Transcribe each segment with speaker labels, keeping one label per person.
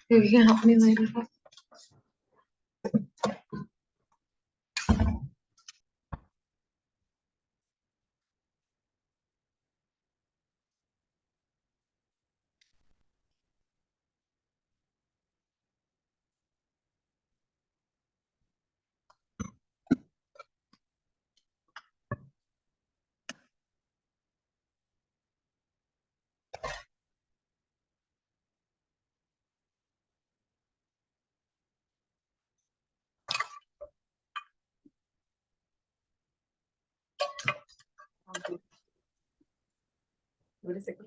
Speaker 1: You can help me later.
Speaker 2: What is it?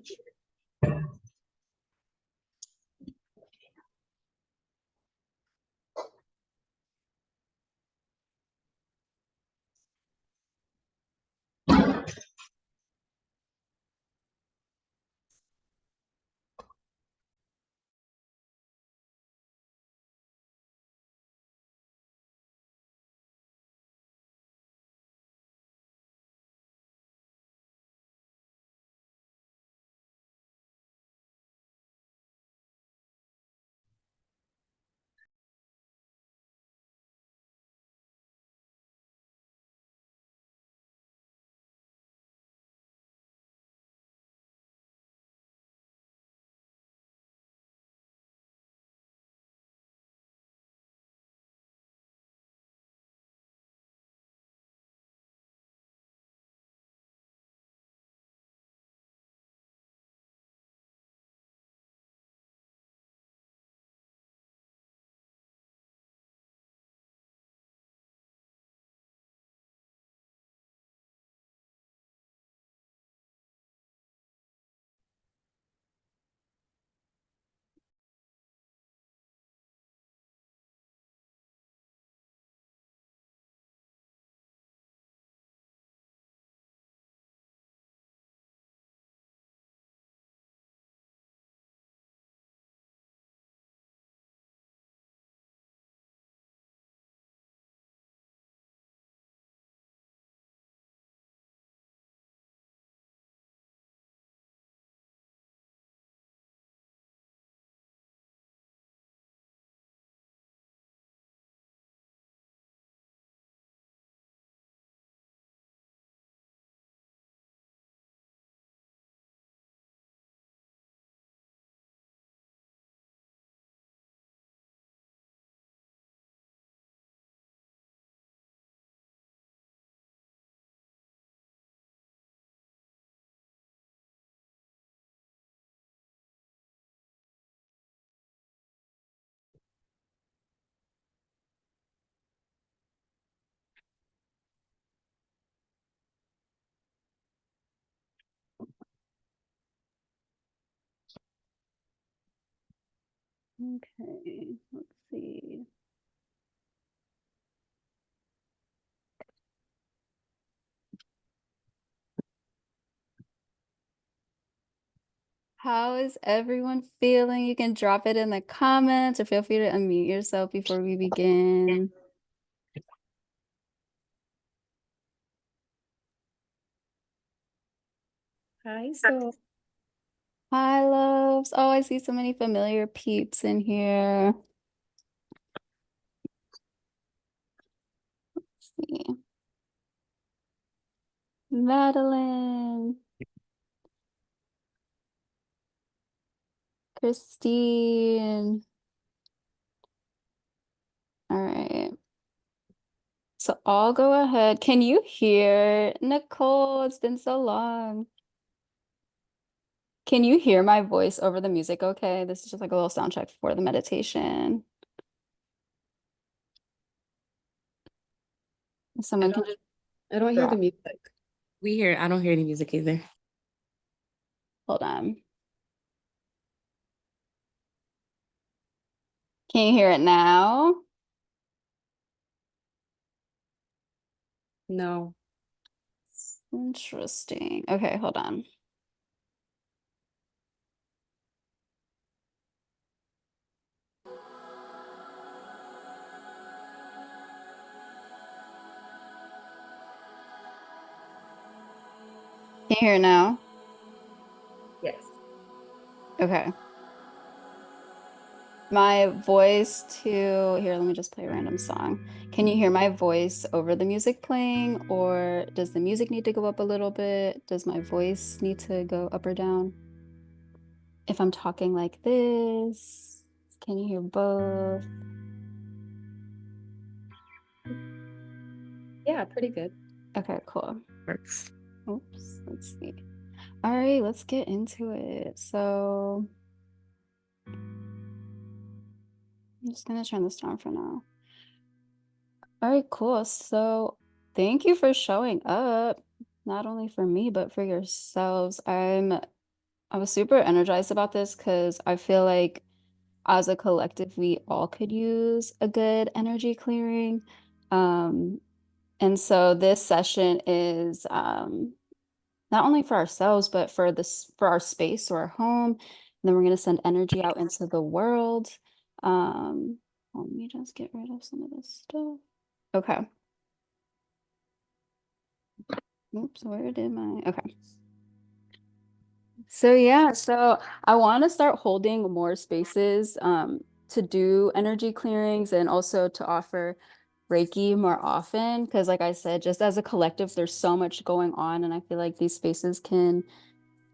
Speaker 3: Okay, let's see. How is everyone feeling? You can drop it in the comments or feel free to unmute yourself before we begin.
Speaker 2: Hi, so
Speaker 3: Hi, loves. Oh, I see so many familiar peeps in here. Let's see. Madeline, Christine. All right. So I'll go ahead. Can you hear Nicole? It's been so long. Can you hear my voice over the music okay? This is just like a little sound check for the meditation. If someone can just
Speaker 2: I don't hear the
Speaker 3: drop.
Speaker 2: music. I don't hear any music either.
Speaker 3: Hold on. Can you hear it now?
Speaker 2: No.
Speaker 3: Interesting. Okay, hold on. Can you hear it now? Okay. My voice to here, let me just play a random song. Can you hear my voice over the music playing, or does the music need to go up a little bit? Does my voice need to go up or down? If I'm talking like this, can you hear both?
Speaker 2: Yeah, pretty good.
Speaker 3: Okay, cool.
Speaker 2: Works.
Speaker 3: Oops, let's see. All right, let's get into it. So I'm just gonna turn this down for now. All right, cool. So thank you for showing up, not only for me, but for yourselves. I was super energized about this because I feel like as a collective, we all could use a good energy clearing. Um, and so this session is not only for ourselves, but for this for our space or our home. And then we're gonna send energy out into the world. Um, Let me just get rid of some of this stuff. Okay. Oops, where did my okay. So yeah, so I want to start holding more spaces to do energy clearings and also to offer Reiki more often because like I said, just as a collective, there's so much going on and I feel like these spaces can,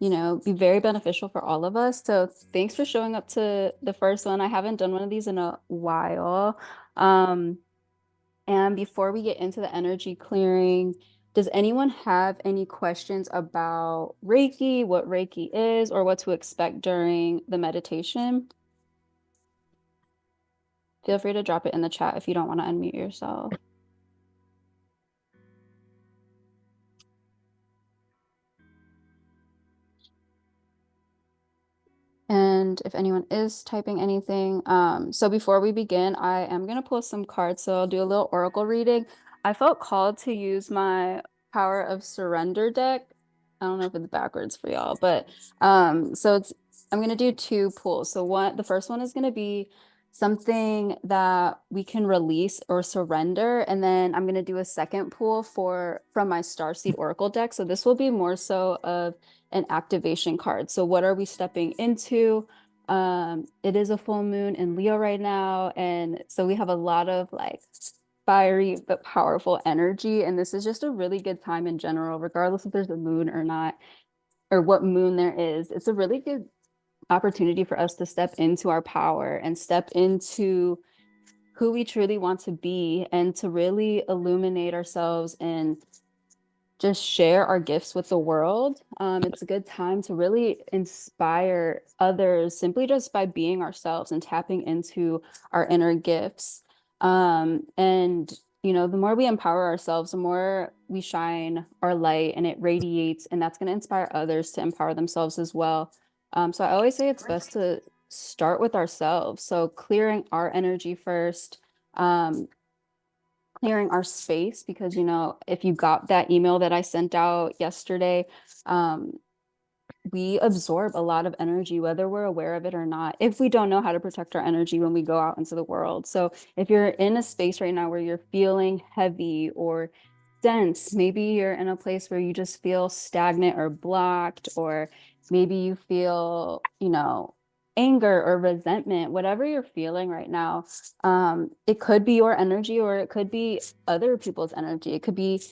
Speaker 3: be very beneficial for all of us. So thanks for showing up to the first one. I haven't done one of these in a while. Um, and before we get into the energy clearing, does anyone have any questions about Reiki, what Reiki is, or what to expect during the meditation? Feel free to drop it in the chat if you don't want to unmute yourself. And if anyone is typing anything, so before we begin, I am going to pull some cards. So I'll do a little oracle reading. I felt called to use my Power of Surrender deck. I don't know if it's backwards for y'all, but I'm going to do two pulls. So the first one is going to be something that we can release or surrender, and then I'm going to do a second pull from my Starseed Oracle deck. So this will be more so of an activation card. So what are we stepping into? It is a full moon in Leo right now. And so we have a lot of like fiery but powerful energy. And this is just a really good time in general, regardless if there's a moon or not, or what moon there is. It's a really good opportunity for us to step into our power and step into who we truly want to be and to really illuminate ourselves and just share our gifts with the world. It's a good time to really inspire others simply just by being ourselves and tapping into our inner gifts. And the more we empower ourselves, the more we shine our light and it radiates, and that's going to inspire others to empower themselves as well. So I always say it's best to start with ourselves. So clearing our energy first, clearing our space because if you got that email that I sent out yesterday, we absorb a lot of energy whether we're aware of it or not if we don't know how to protect our energy when we go out into the world. So if you're in a space right now where you're feeling heavy or dense, maybe you're in a place where you just feel stagnant or blocked, or maybe you feel anger or resentment, whatever you're feeling right now. It could be your energy or it could be other people's energy. It could be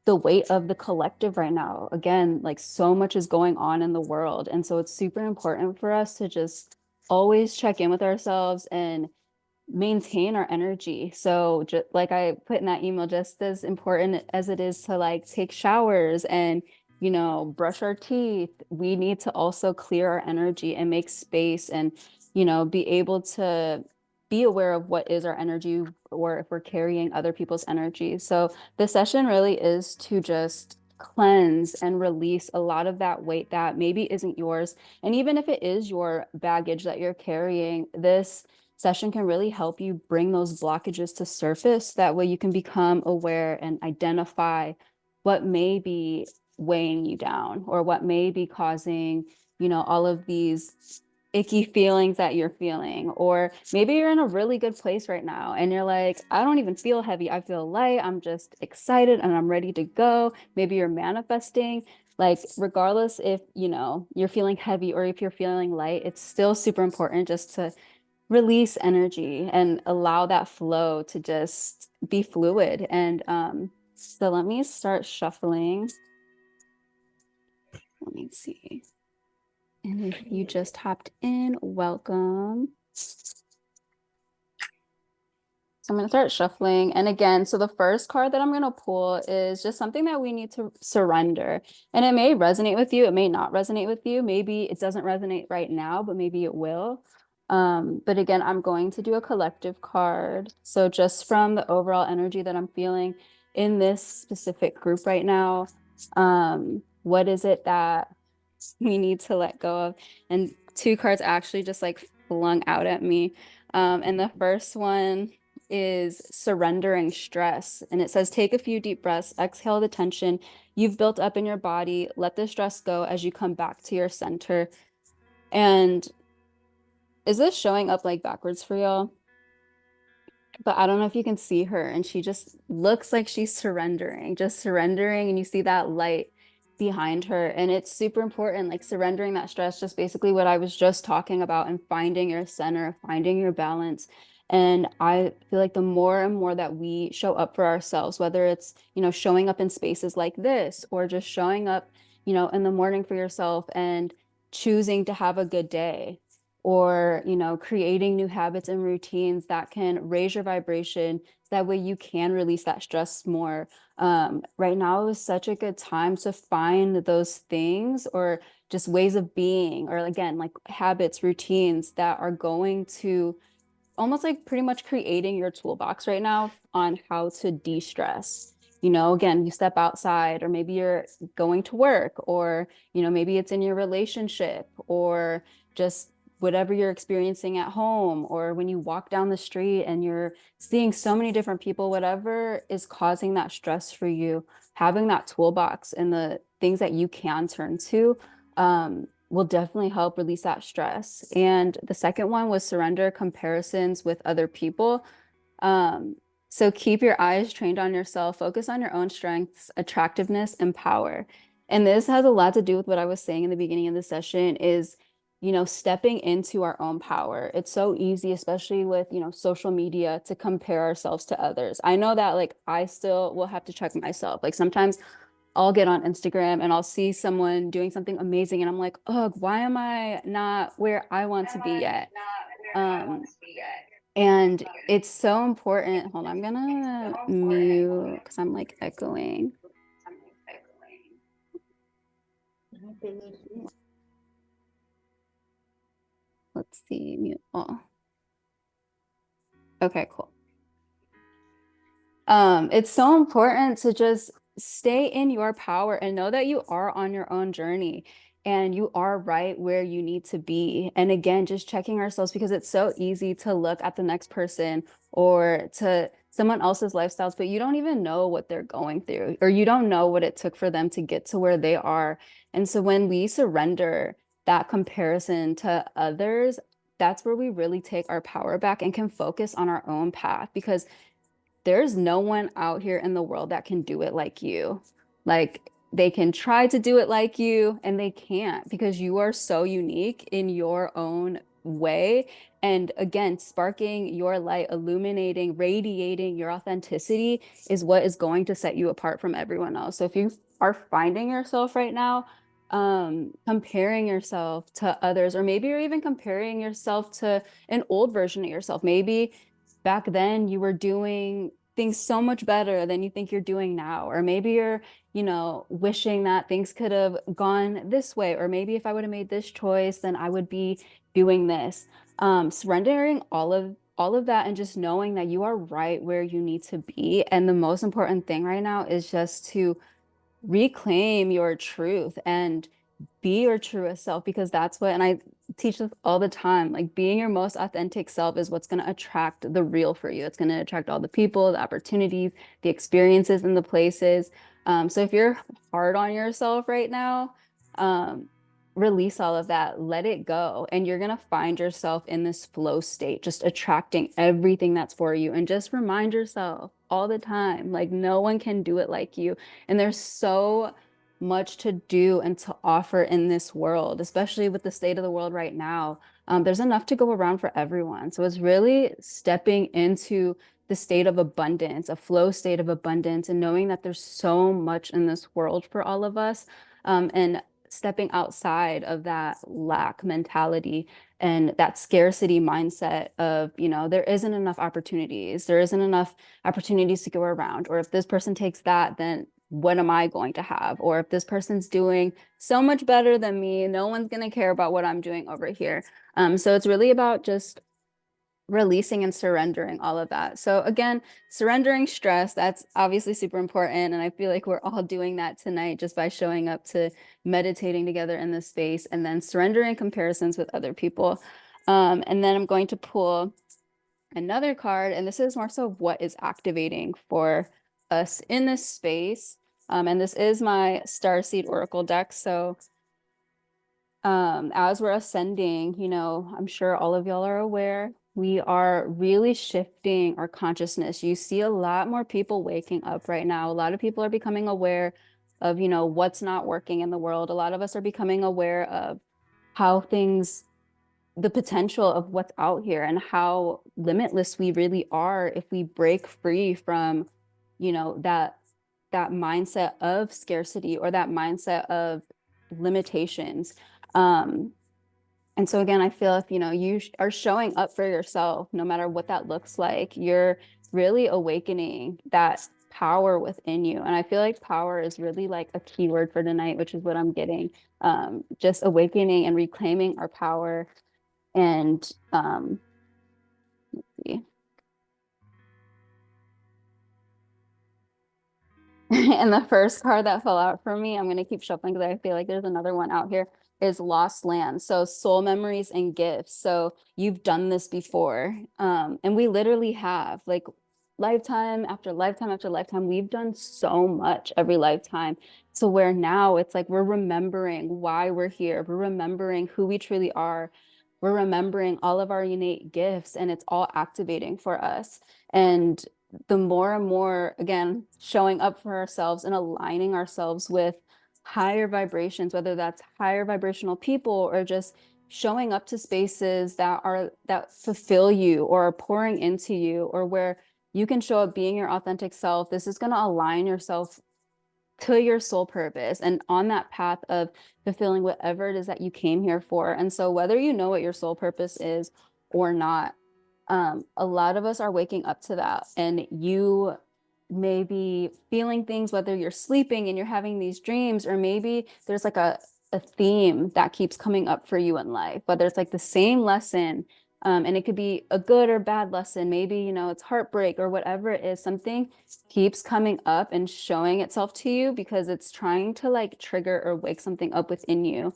Speaker 3: the weight of the collective right now. Again, like so much is going on in the world. And so it's super important for us to just always check in with ourselves and maintain our energy. So just like I put in that email, just as important as it is to like take showers and brush our teeth, we need to also clear our energy and make space and be able to be aware of what is our energy or if we're carrying other people's energy. So the session really is to just cleanse and release a lot of that weight that maybe isn't yours. And even if it is your baggage that you're carrying, this session can really help you bring those blockages to surface. That way you can become aware and identify what may be weighing you down or what may be causing, all of these icky feelings that you're feeling. Or maybe you're in a really good place right now and you're like, I don't even feel heavy. I feel light. I'm just excited and I'm ready to go. Maybe you're manifesting. Like, regardless if, you know, you're feeling heavy or if you're feeling light, it's still super important just to release energy and allow that flow to just be fluid. And so let me start shuffling. Let me see. And if you just hopped in, welcome. So I'm going to start shuffling. And again, so the first card that I'm going to pull is just something that we need to surrender. And it may resonate with you. It may not resonate with you. Maybe it doesn't resonate right now, but maybe it will. But again, I'm going to do a collective card. So just from the overall energy that I'm feeling in this specific group right now, what is it that we need to let go of? And two cards actually just like flung out at me. And the first one is surrendering stress. And it says, take a few deep breaths, exhale the tension you've built up in your body, let the stress go as you come back to your center. And is this showing up like backwards for y'all? But I don't know if you can see her, and she just looks like she's surrendering, just surrendering, and you see that light behind her. And it's super important, like surrendering that stress, just basically what I was just talking about, and finding your center, finding your balance. And I feel like the more and more that we show up for ourselves, whether it's, you know, showing up in spaces like this or just showing up, you know, in the morning for yourself and choosing to have a good day, or, you know, creating new habits and routines that can raise your vibration. So that way you can release that stress more. Right now is such a good time to find those things or just ways of being, or again, like habits, routines that are going to almost like pretty much creating your toolbox right now on how to de-stress. You know, again, you step outside, or maybe you're going to work, or, you know, maybe it's in your relationship, or just whatever you're experiencing at home, or when you walk down the street and you're seeing so many different people, whatever is causing that stress for you, having that toolbox and the things that you can turn to will definitely help release that stress. And the second one was surrender comparisons with other people. So keep your eyes trained on yourself, focus on your own strengths, attractiveness, and power. And this has a lot to do with what I was saying in the beginning of the session is, you know, stepping into our own power. It's so easy, especially with, you know, social media, to compare ourselves to others. I know that, like, I still will have to check myself. Like, sometimes I'll get on Instagram and I'll see someone doing something amazing, and I'm like, oh, why am I not where I want to be yet? And it's so important. Hold on, I'm gonna mute because I'm like echoing. Let's see, mute all. Okay, cool. It's so important to just stay in your power and know that you are on your own journey and you are right where you need to be. And again, just checking ourselves, because it's so easy to look at the next person or to someone else's lifestyles, but you don't even know what they're going through, or you don't know what it took for them to get to where they are. And so when we surrender that comparison to others, that's where we really take our power back and can focus on our own path, because there's no one out here in the world that can do it like you. Like, they can try to do it like you and they can't, because you are so unique in your own way. And again, sparking your light, illuminating, radiating your authenticity is what is going to set you apart from everyone else. So if you are finding yourself right now, comparing yourself to others, or maybe you're even comparing yourself to an old version of yourself, maybe back then you were doing things so much better than you think you're doing now, or maybe you're, you know, wishing that things could have gone this way, or maybe if I would have made this choice, then I would be doing this. Surrendering all of that and just knowing that you are right where you need to be. And the most important thing right now is just to reclaim your truth and be your truest self, because that's what, and I teach this all the time, like, being your most authentic self is what's going to attract the real for you. It's going to attract all the people, the opportunities, the experiences, and the places. So if you're hard on yourself right now, release all of that, let it go, and you're going to find yourself in this flow state, just attracting everything that's for you. And just remind yourself all the time, like, no one can do it like you. And there's so much to do and to offer in this world, especially with the state of the world right now. There's enough to go around for everyone. So it's really stepping into the state of abundance, a flow state of abundance, and knowing that there's so much in this world for all of us, and stepping outside of that lack mentality and that scarcity mindset of, there isn't enough opportunities. There isn't enough opportunities to go around. Or if this person takes that, then what am I going to have? Or if this person's doing so much better than me, no one's going to care about what I'm doing over here. So it's really about just releasing and surrendering all of that. So again, surrendering stress, that's obviously super important. And I feel like we're all doing that tonight just by showing up to meditating together in this space, and then surrendering comparisons with other people. And then I'm going to pull another card, and this is more so what is activating for us in this space. And this is my Starseed Oracle deck. So as we're ascending, I'm sure all of y'all are aware, we are really shifting our consciousness. You see a lot more people waking up right now. A lot of people are becoming aware of, what's not working in the world. A lot of us are becoming aware of how the potential of what's out here and how limitless we really are if we break free from, that mindset of scarcity or that mindset of limitations. And so again, I feel if, you are showing up for yourself, no matter what that looks like, you're really awakening that power within you. And I feel like power is really like a keyword for tonight, which is what I'm getting. Just awakening and reclaiming our power. And let's see. And the first card that fell out for me, I'm going to keep shuffling because I feel like there's another one out here, is Lost Land. So soul memories and gifts. So you've done this before. And we literally have, like, lifetime after lifetime after lifetime. We've done so much every lifetime. So where now it's like we're remembering why we're here. We're remembering who we truly are. We're remembering all of our innate gifts, and it's all activating for us. And the more and more, again, showing up for ourselves and aligning ourselves with higher vibrations, whether that's higher vibrational people or just showing up to spaces that fulfill you or are pouring into you, or where you can show up being your authentic self. This is going to align yourself to your soul purpose and on that path of fulfilling whatever it is that you came here for. And so whether you know what your soul purpose is or not, a lot of us are waking up to that, and you may be feeling things, whether you're sleeping and you're having these dreams, or maybe there's like a theme that keeps coming up for you in life, whether it's like the same lesson, and it could be a good or bad lesson. Maybe, it's heartbreak or whatever it is, something keeps coming up and showing itself to you because it's trying to like trigger or wake something up within you.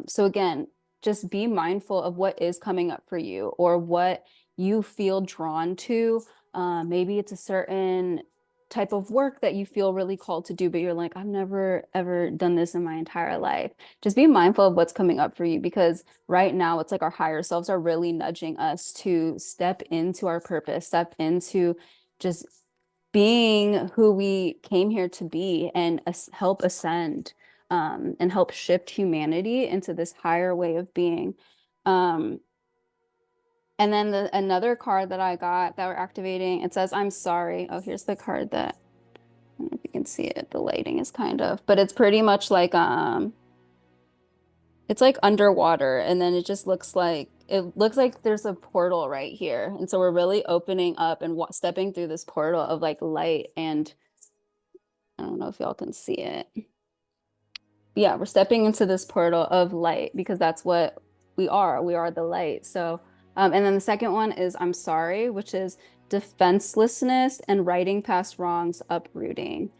Speaker 3: So again, just be mindful of what is coming up for you or what you feel drawn to. Maybe it's a certain type of work that you feel really called to do, but you're like, I've never ever done this in my entire life. Just be mindful of what's coming up for you, because right now it's like our higher selves are really nudging us to step into our purpose, step into just being who we came here to be, and help ascend, and help shift humanity into this higher way of being. And then another card that I got that we're activating, it says, I'm sorry. Oh, here's the card that, I don't know if you can see it. The lighting is kind of, but it's pretty much like, it's like underwater. And then it just looks like there's a portal right here. And so we're really opening up and stepping through this portal of like light. And I don't know if y'all can see it. Yeah, we're stepping into this portal of light because that's what we are. We are the light. So, and then the second one is I'm sorry, which is defenselessness and righting past wrongs, uprooting.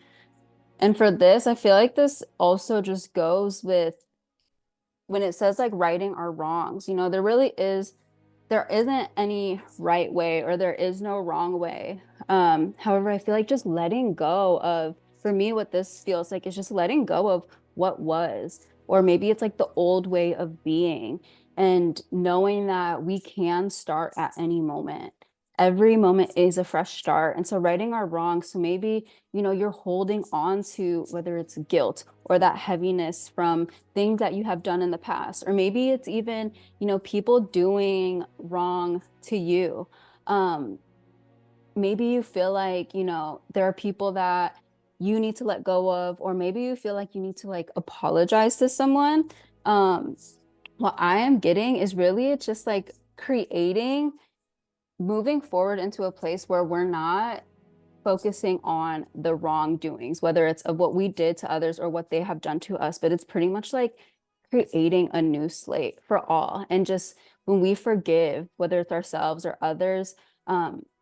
Speaker 3: And for this, I feel like this also just goes with when it says like righting our wrongs, there isn't any right way or there is no wrong way. However, I feel like just letting go of, for me, what this feels like is just letting go of what was, or maybe it's like the old way of being, and knowing that we can start at any moment. every moment is a fresh start. And so righting our wrongs, so maybe, you know, you're holding on to whether it's guilt or that heaviness from things that you have done in the past, or maybe it's even, you know, people doing wrong to you. Maybe you feel like, you know, there are people that you need to let go of, or maybe you feel like you need to like apologize to someone. What I am getting is really it's just like creating, moving forward into a place where we're not focusing on the wrongdoings, whether it's of what we did to others or what they have done to us, but it's pretty much like creating a new slate for all. And just when we forgive, whether it's ourselves or others,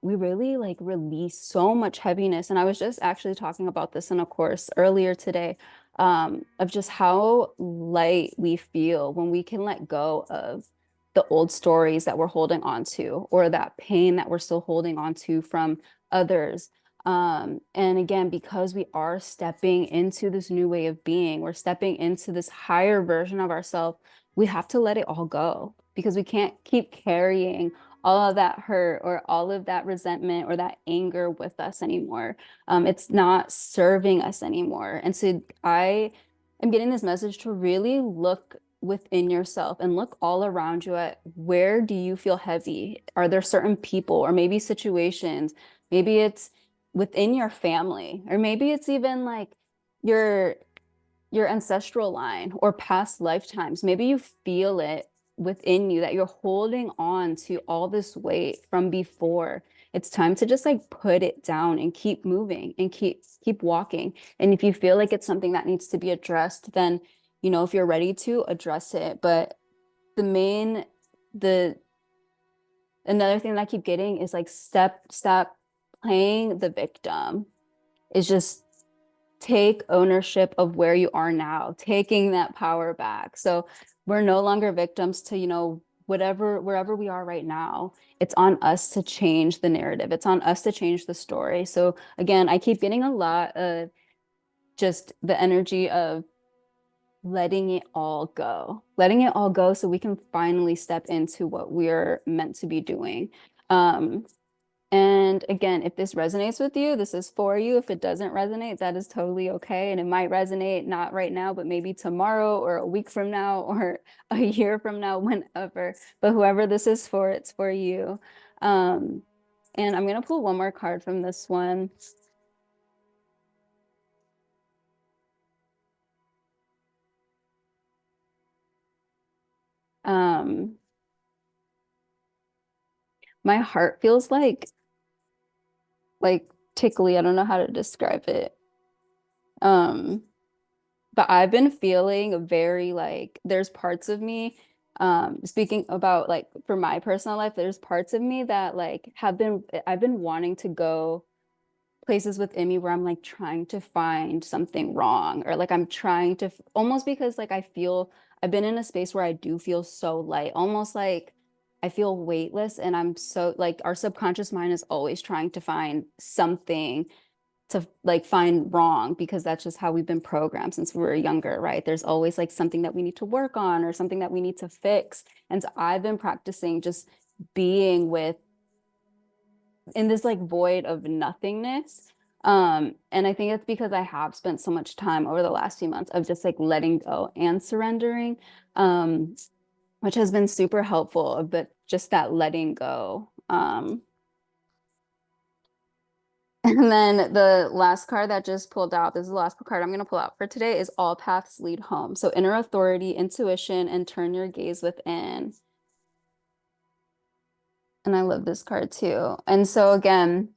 Speaker 3: we really like release so much heaviness. And I was just actually talking about this in a course earlier today, of just how light we feel when we can let go of the old stories that we're holding on to, or that pain that we're still holding on to from others. And again, because we are stepping into this new way of being, we're stepping into this higher version of ourselves, we have to let it all go, because we can't keep carrying all of that hurt or all of that resentment or that anger with us anymore. It's not serving us anymore. And so I am getting this message to really look within yourself and look all around you at, where do you feel heavy? Are there certain people or maybe situations? Maybe it's within your family, or maybe it's even like your ancestral line or past lifetimes. Maybe you feel it within you that you're holding on to all this weight from before. It's time to just like put it down and keep moving and keep walking. And if you feel like it's something that needs to be addressed, then, you know, if you're ready to address it. But another thing that I keep getting is like, stop playing the victim. Is just take ownership of where you are now, taking that power back. So we're no longer victims to, you know, wherever we are right now. It's on us to change the narrative. It's on us to change the story. So again, I keep getting a lot of just the energy of letting it all go so we can finally step into what we're meant to be doing. And again, if this resonates with you, this is for you. If it doesn't resonate, that is totally okay. And it might resonate not right now, but maybe tomorrow or a week from now or a year from now, whenever. But whoever this is for, it's for you. And I'm going to pull one more card from this one. My heart feels like tickly. I don't know how to describe it. But I've been feeling very like, there's parts of me, speaking about like for my personal life, there's parts of me that like I've been wanting to go places within me where I'm like trying to find something wrong, or like I'm trying to almost, because like I've been in a space where I do feel so light, almost like I feel weightless, and I'm so like, our subconscious mind is always trying to find something to like find wrong, because that's just how we've been programmed since we were younger, right? There's always like something that we need to work on or something that we need to fix. And so I've been practicing just being in this like void of nothingness. And I think it's because I have spent so much time over the last few months of just like letting go and surrendering, which has been super helpful, but just that letting go. And then the last card that just pulled out, this is the last card I'm going to pull out for today, is All Paths Lead Home. So inner authority, intuition, and turn your gaze within. And I love this card too. And so again,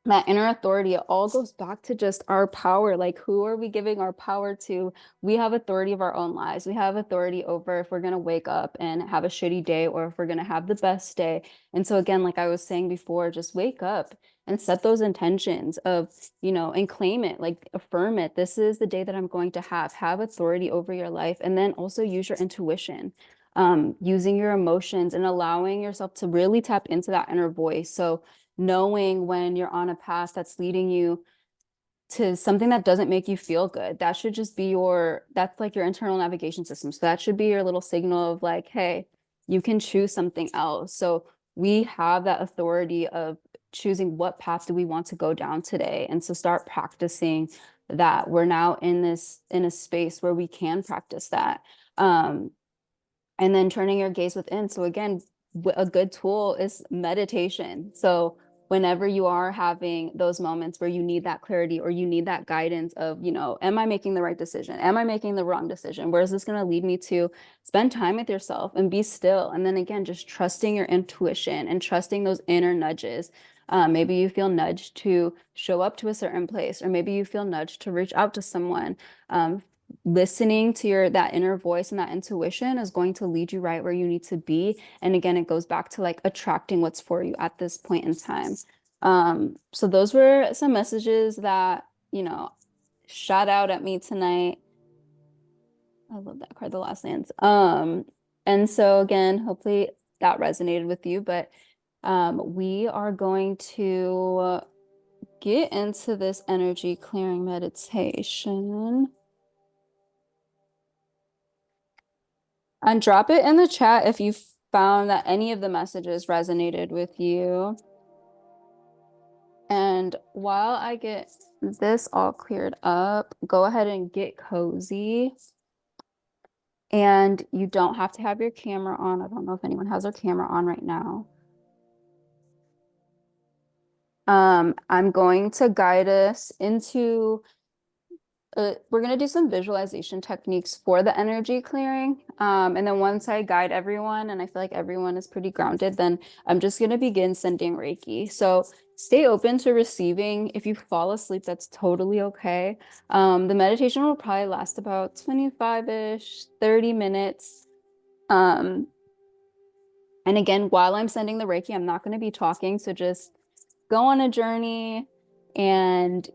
Speaker 3: that inner authority, it all goes back to just our power. Like, who are we giving our power to? We have authority of our own lives. We have authority over if we're going to wake up and have a shitty day or if we're going to have the best day. And so again, like I was saying before, just wake up and set those intentions of, you know, and claim it, like affirm it. This is the day that I'm going to have authority over your life. And then also use your intuition, using your emotions and allowing yourself to really tap into that inner voice. So knowing when you're on a path that's leading you to something that doesn't make you feel good, that should just be that's like your internal navigation system. So that should be your little signal of like, hey, you can choose something else. So we have that authority of choosing what path do we want to go down today. And so start practicing that. We're now in a space where we can practice that. And then turning your gaze within. So again, a good tool is meditation. So whenever you are having those moments where you need that clarity or you need that guidance of, am I making the right decision? Am I making the wrong decision? Where is this going to lead me to? Spend time with yourself and be still. And then again, just trusting your intuition and trusting those inner nudges. Maybe you feel nudged to show up to a certain place, or maybe you feel nudged to reach out to someone. Listening to that inner voice and that intuition is going to lead you right where you need to be. And again, it goes back to like attracting what's for you at this point in time. So those were some messages that, shot out at me tonight. I love that card, the last dance. And so again, hopefully that resonated with you, but we are going to get into this energy clearing meditation. And drop it in the chat if you found that any of the messages resonated with you. And while I get this all cleared up, go ahead and get cozy. And you don't have to have your camera on. I don't know if anyone has their camera on right now. I'm going to guide us into we're going to do some visualization techniques for the energy clearing. And then once I guide everyone and I feel like everyone is pretty grounded, then I'm just going to begin sending Reiki. So stay open to receiving. If you fall asleep, that's totally okay. The meditation will probably last about 25-ish, 30 minutes. And again, while I'm sending the Reiki, I'm not going to be talking. So just go on a journey and,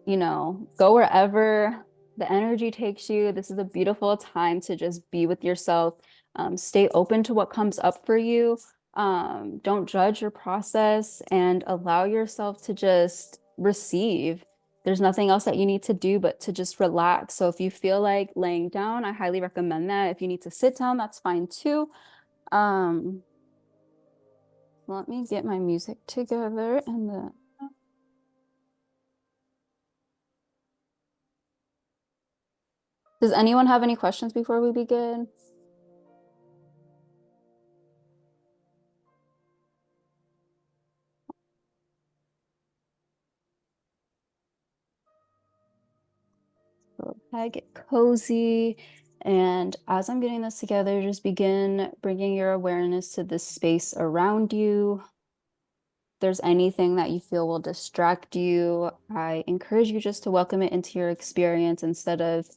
Speaker 3: go wherever the energy takes you. This is a beautiful time to just be with yourself. Stay open to what comes up for you. Don't judge your process and allow yourself to just receive. There's nothing else that you need to do but to just relax. So if you feel like laying down, I highly recommend that. If you need to sit down, that's fine too. Let me get my music together and does anyone have any questions before we begin? Go ahead, get cozy. And as I'm getting this together, just begin bringing your awareness to the space around you. If there's anything that you feel will distract you, I encourage you just to welcome it into your experience instead of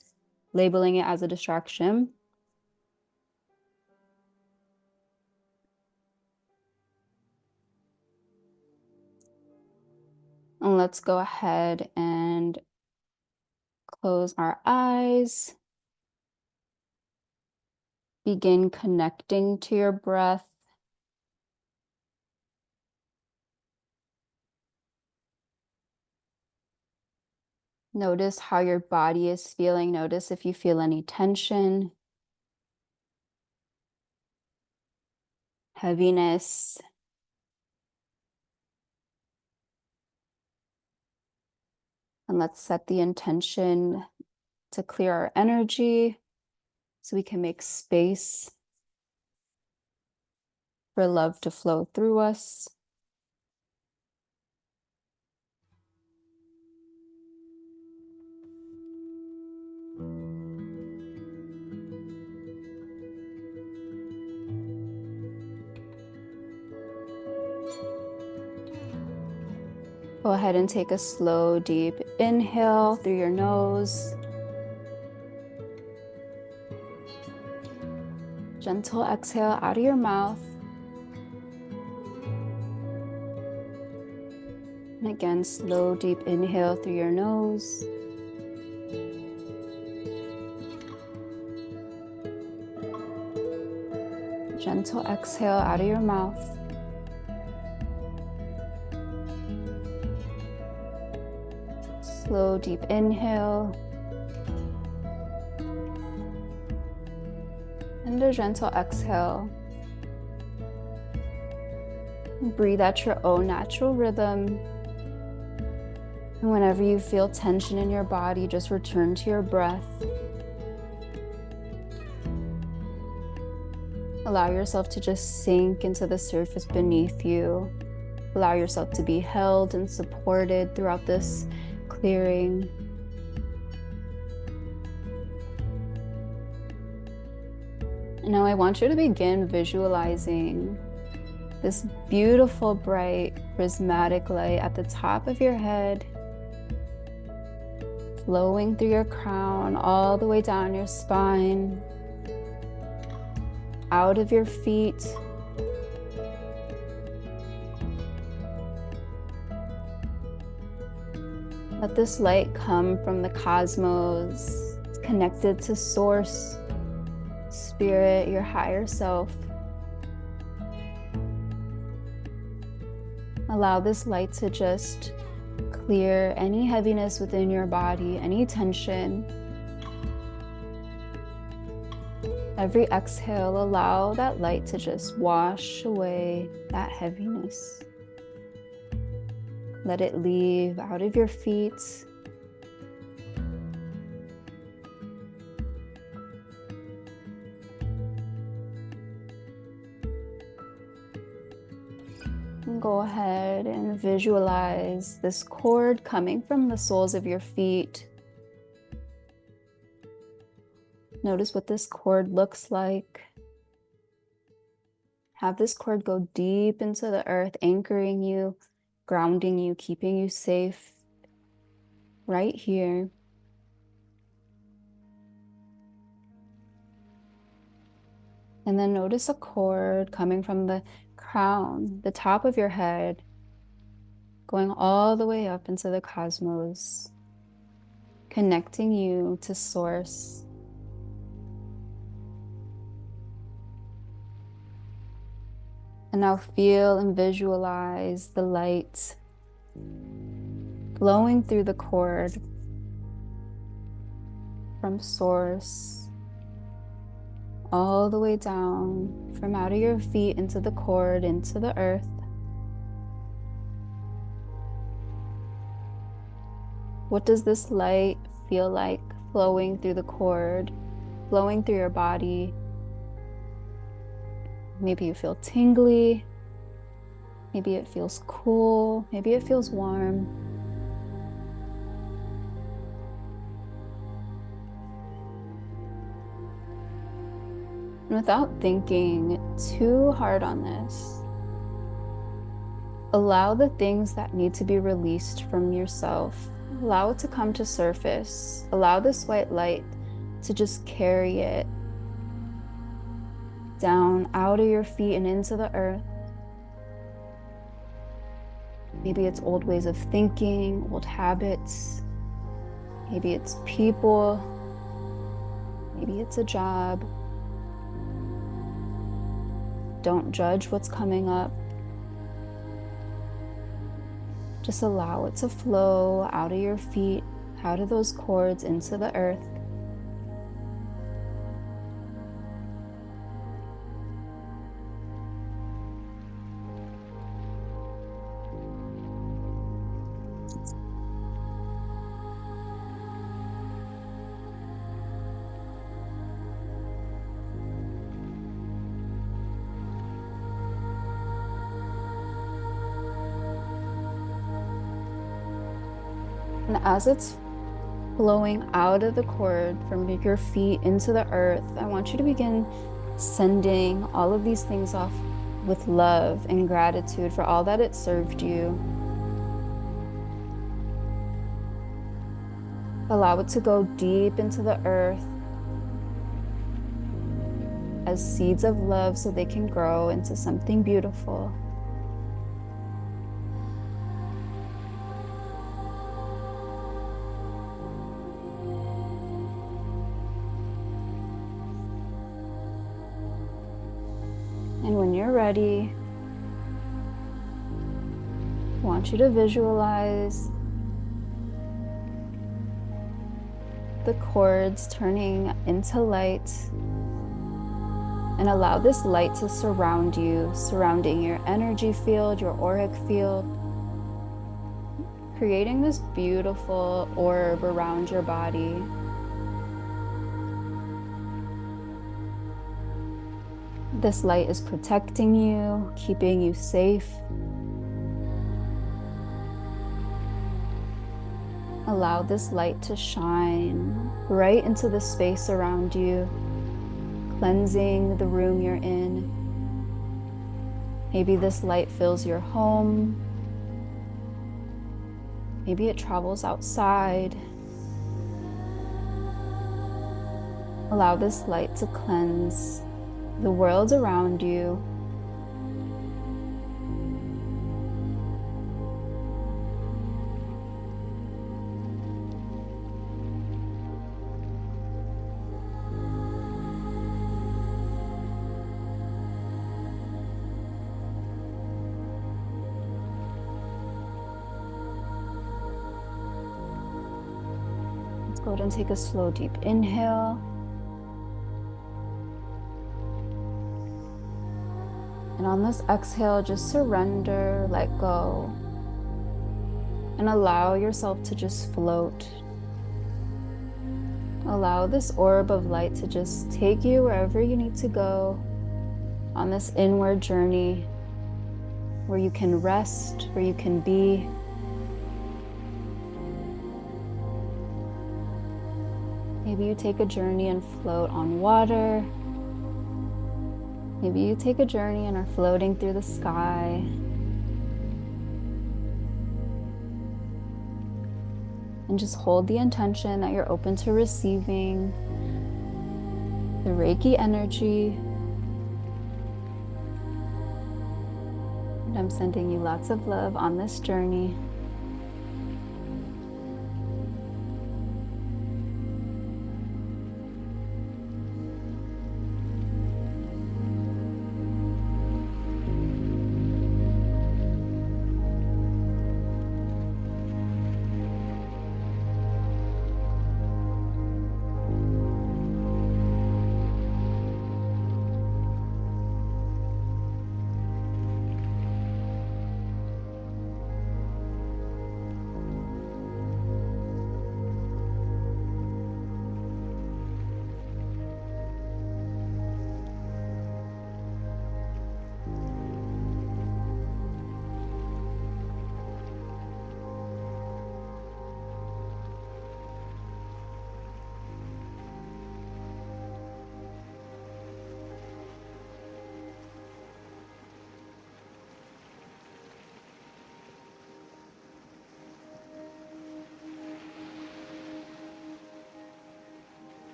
Speaker 3: labeling it as a distraction. And let's go ahead and close our eyes. Begin connecting to your breath. Notice how your body is feeling. Notice if you feel any tension, heaviness. And let's set the intention to clear our energy so we can make space for love to flow through us. Go ahead and take a slow, deep inhale through your nose. Gentle exhale out of your mouth. And again, slow, deep inhale through your nose. Gentle exhale out of your mouth. Slow, deep inhale. And a gentle exhale. Breathe at your own natural rhythm. And whenever you feel tension in your body, just return to your breath. Allow yourself to just sink into the surface beneath you. Allow yourself to be held and supported throughout this clearing. And now I want you to begin visualizing this beautiful, bright, prismatic light at the top of your head, flowing through your crown, all the way down your spine, out of your feet, let this light come from the cosmos. It's connected to Source, Spirit, your higher self. Allow this light to just clear any heaviness within your body, any tension. Every exhale, allow that light to just wash away that heaviness. Let it leave out of your feet. And go ahead and visualize this cord coming from the soles of your feet. Notice what this cord looks like. Have this cord go deep into the earth, anchoring you, grounding you, keeping you safe right here. And then notice a cord coming from the crown, the top of your head, going all the way up into the cosmos, connecting you to Source. And now feel and visualize the light flowing through the cord from Source all the way down from out of your feet into the cord, into the earth. What does this light feel like flowing through the cord, flowing through your body? Maybe you feel tingly, maybe it feels cool, maybe it feels warm. And without thinking too hard on this, allow the things that need to be released from yourself. Allow it to come to surface. Allow this white light to just carry it down out of your feet and into the earth. Maybe it's old ways of thinking, old habits. Maybe it's people. Maybe it's a job. Don't judge what's coming up. Just allow it to flow out of your feet, out of those cords into the earth. And as it's flowing out of the cord from your feet into the earth, I want you to begin sending all of these things off with love and gratitude for all that it served you. Allow it to go deep into the earth as seeds of love so they can grow into something beautiful. And when you're ready, I want you to visualize the cords turning into light, And allow this light to surround you, surrounding your energy field, your auric field, creating this beautiful orb around your body. This light is protecting you, keeping you safe. Allow this light to shine right into the space around you, cleansing the room you're in. Maybe this light fills your home. Maybe it travels outside. Allow this light to cleanse the world around you. Let's go ahead and take a slow, deep inhale. And on this exhale, just surrender, let go, and allow yourself to just float. Allow this orb of light to just take you wherever you need to go on this inward journey where you can rest, where you can be. Maybe you take a journey and float on water. Maybe you take a journey and are floating through the sky. And just hold the intention that you're open to receiving the Reiki energy. And I'm sending you lots of love on this journey.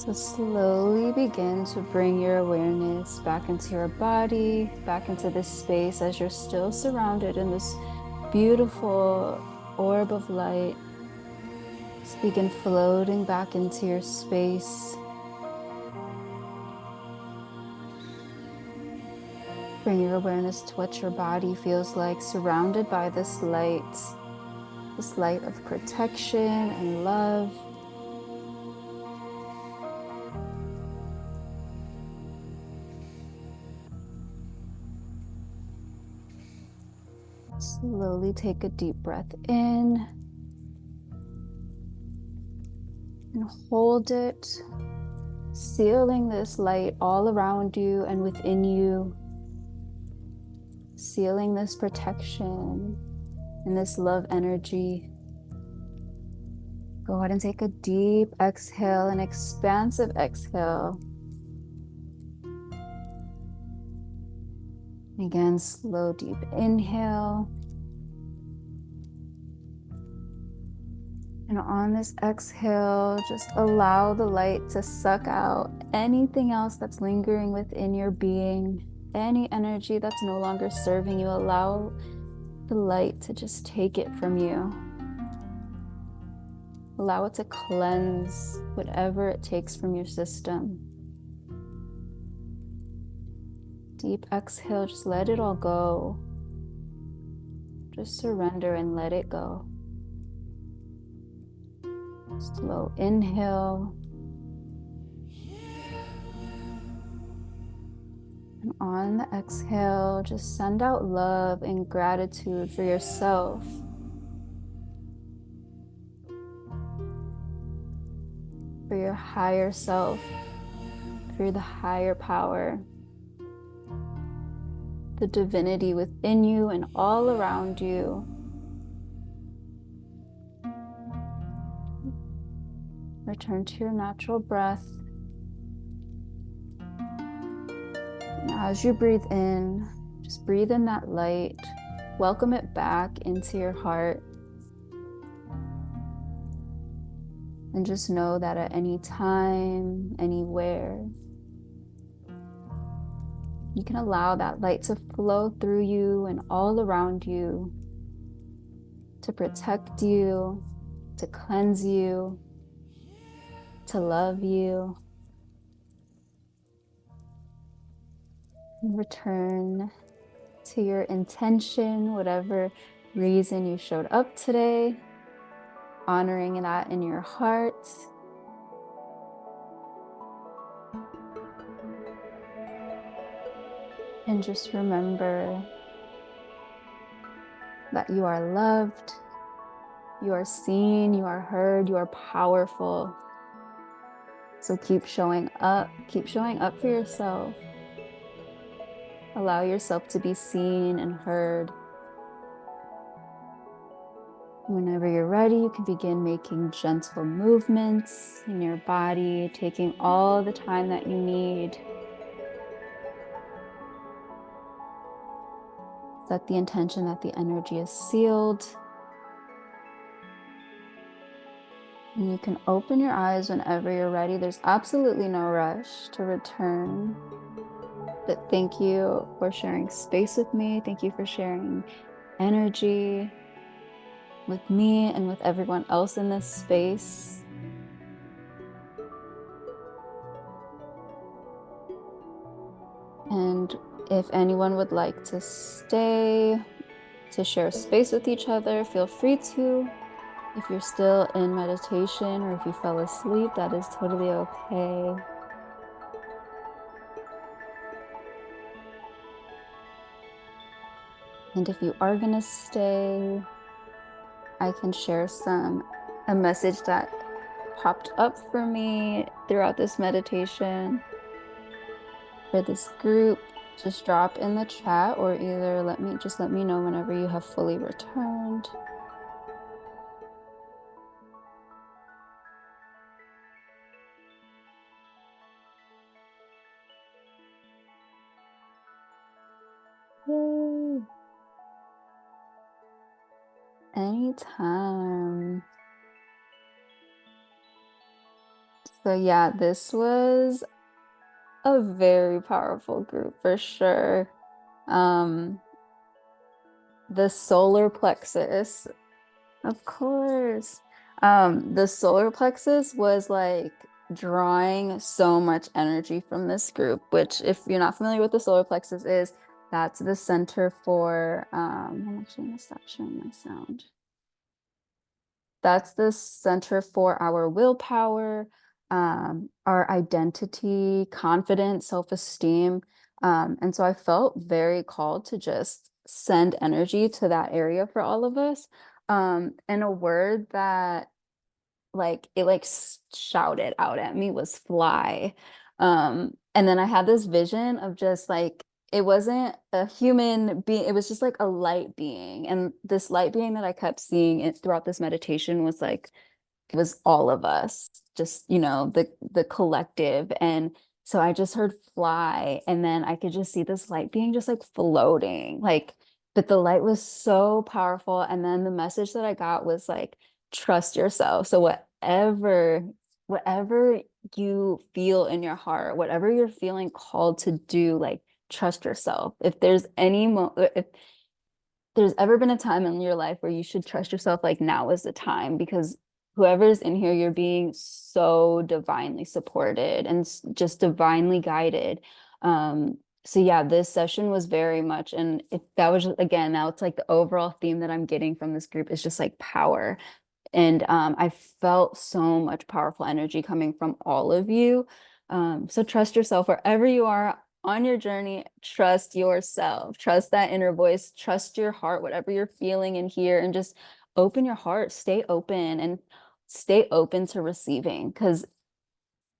Speaker 3: So slowly begin to bring your awareness back into your body, back into this space as you're still surrounded in this beautiful orb of light. Just begin floating back into your space. Bring your awareness to what your body feels like, surrounded by this light of protection and love. Slowly take a deep breath in and hold it, sealing this light all around you and within you, sealing this protection and this love energy. Go ahead and take a deep exhale, an expansive exhale. Again, slow, deep inhale. And on this exhale, just allow the light to suck out anything else that's lingering within your being, any energy that's no longer serving you. Allow the light to just take it from you. Allow it to cleanse whatever it takes from your system. Deep exhale, just let it all go. Just surrender and let it go. Slow inhale. And on the exhale, just send out love and gratitude for yourself. For your higher self, for the higher power, the divinity within you and all around you. Return to your natural breath. And as you breathe in, just breathe in that light. Welcome it back into your heart. And just know that at any time, anywhere, you can allow that light to flow through you and all around you, to protect you, to cleanse you, to love you. And return to your intention, whatever reason you showed up today, honoring that in your heart. And just remember that you are loved, you are seen, you are heard, you are powerful. So keep showing up for yourself. Allow yourself to be seen and heard. Whenever you're ready, you can begin making gentle movements in your body, taking all the time that you need. Set the intention that the energy is sealed. And you can open your eyes whenever you're ready. There's absolutely no rush to return. But thank you for sharing space with me. Thank you for sharing energy with me and with everyone else in this space. And if anyone would like to stay to share space with each other, feel free to. If you're still in meditation or if you fell asleep, that is totally okay. And if you are gonna stay, I can share a message that popped up for me throughout this meditation. For this group, just drop in the chat or either let me know whenever you have fully returned. Yay. Anytime. So yeah, this was a very powerful group for sure. The solar plexus, of course. The solar plexus was like drawing so much energy from this group, which if you're not familiar with the solar plexus is, that's the center for, I'm actually gonna stop sharing my sound. That's the center for our willpower, our identity, confidence, self-esteem. And so I felt very called to just send energy to that area for all of us. And a word that like it like shouted out at me was fly. And then I had this vision of just like it wasn't a human being, it was just like a light being. And this light being that I kept seeing it throughout this meditation was like it was all of us, just the collective. And so I just heard fly, and then I could just see this light being just like floating, like, but the light was so powerful. And then the message that I got was like, trust yourself. So whatever you feel in your heart, whatever you're feeling called to do, like trust yourself. If there's if there's ever been a time in your life where you should trust yourself, like now is the time, because whoever's in here, you're being so divinely supported and just divinely guided. So yeah, this session was very much, and if that was again, now it's like the overall theme that I'm getting from this group is just like power. And I felt so much powerful energy coming from all of you. So trust yourself wherever you are on your journey. Trust yourself, trust that inner voice, trust your heart, whatever you're feeling in here, and just open your heart, stay open, and stay open to receiving, because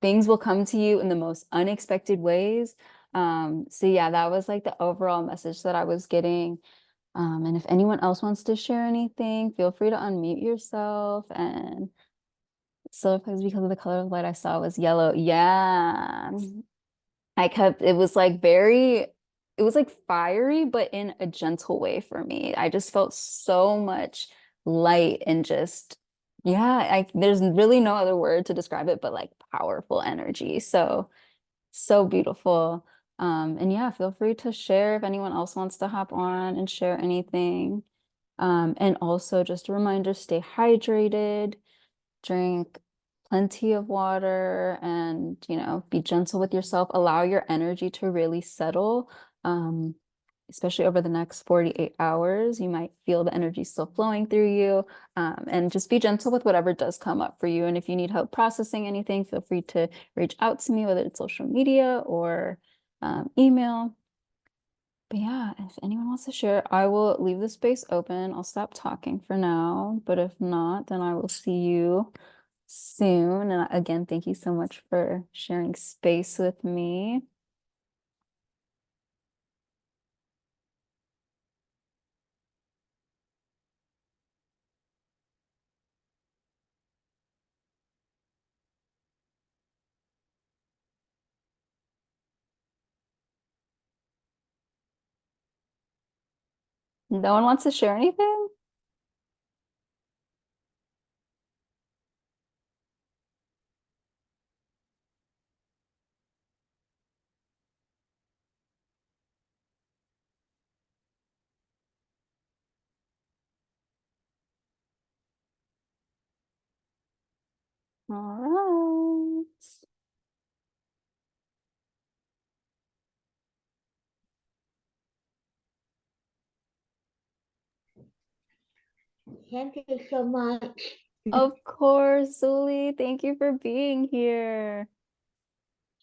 Speaker 3: things will come to you in the most unexpected ways. So yeah, that was like the overall message that I was getting. And if anyone else wants to share anything, feel free to unmute yourself. And so because of the color of light I saw was yellow. Yeah. It was like it was like fiery, but in a gentle way for me. I just felt so much light and just, yeah, there's really no other word to describe it, but like powerful energy. So beautiful. And yeah, feel free to share if anyone else wants to hop on and share anything. And also just a reminder, stay hydrated, drink plenty of water, and be gentle with yourself. Allow your energy to really settle. Especially over the next 48 hours, you might feel the energy still flowing through you. And just be gentle with whatever does come up for you. And if you need help processing anything, feel free to reach out to me, whether it's social media or email. But yeah, if anyone wants to share, I will leave the space open. I'll stop talking for now. But if not, then I will see you soon. And again, thank you so much for sharing space with me. No one wants to share anything? All right.
Speaker 1: Thank you so much.
Speaker 3: Of course, Zuli. Thank you for being here.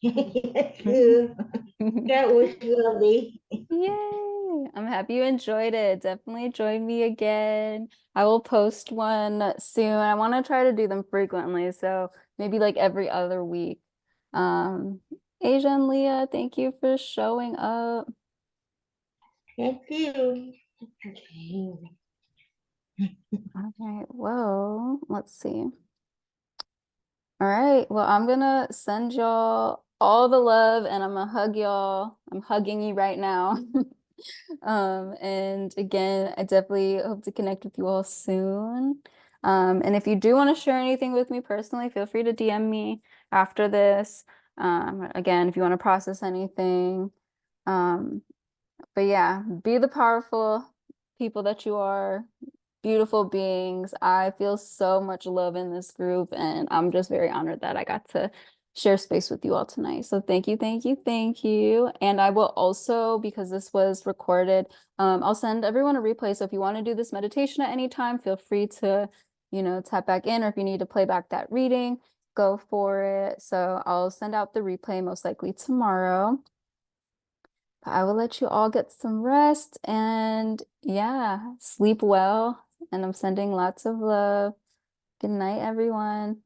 Speaker 1: Yes, you. That was lovely.
Speaker 3: Yay! I'm happy you enjoyed it. Definitely join me again. I will post one soon. I want to try to do them frequently, so maybe like every other week. Um, Asia and Leah, thank you for showing up.
Speaker 1: Thank you. Okay.
Speaker 3: All right, well, let's see. All right, well, I'm gonna send y'all all the love and I'm gonna hug y'all. I'm hugging you right now. And again, I definitely hope to connect with you all soon. And if you do want to share anything with me personally, feel free to DM me. after this. Again, if you want to process anything. But yeah, be the powerful people that you are, beautiful beings. I feel so much love in this group, and I'm just very honored that I got to share space with you all tonight. So thank you, thank you, thank you. And I will also, because this was recorded, I'll send everyone a replay. So if you want to do this meditation at any time, feel free to, tap back in, or if you need to play back that reading, go for it. So I'll send out the replay most likely tomorrow. But I will let you all get some rest, and yeah, sleep well. And I'm sending lots of love. Good night, everyone.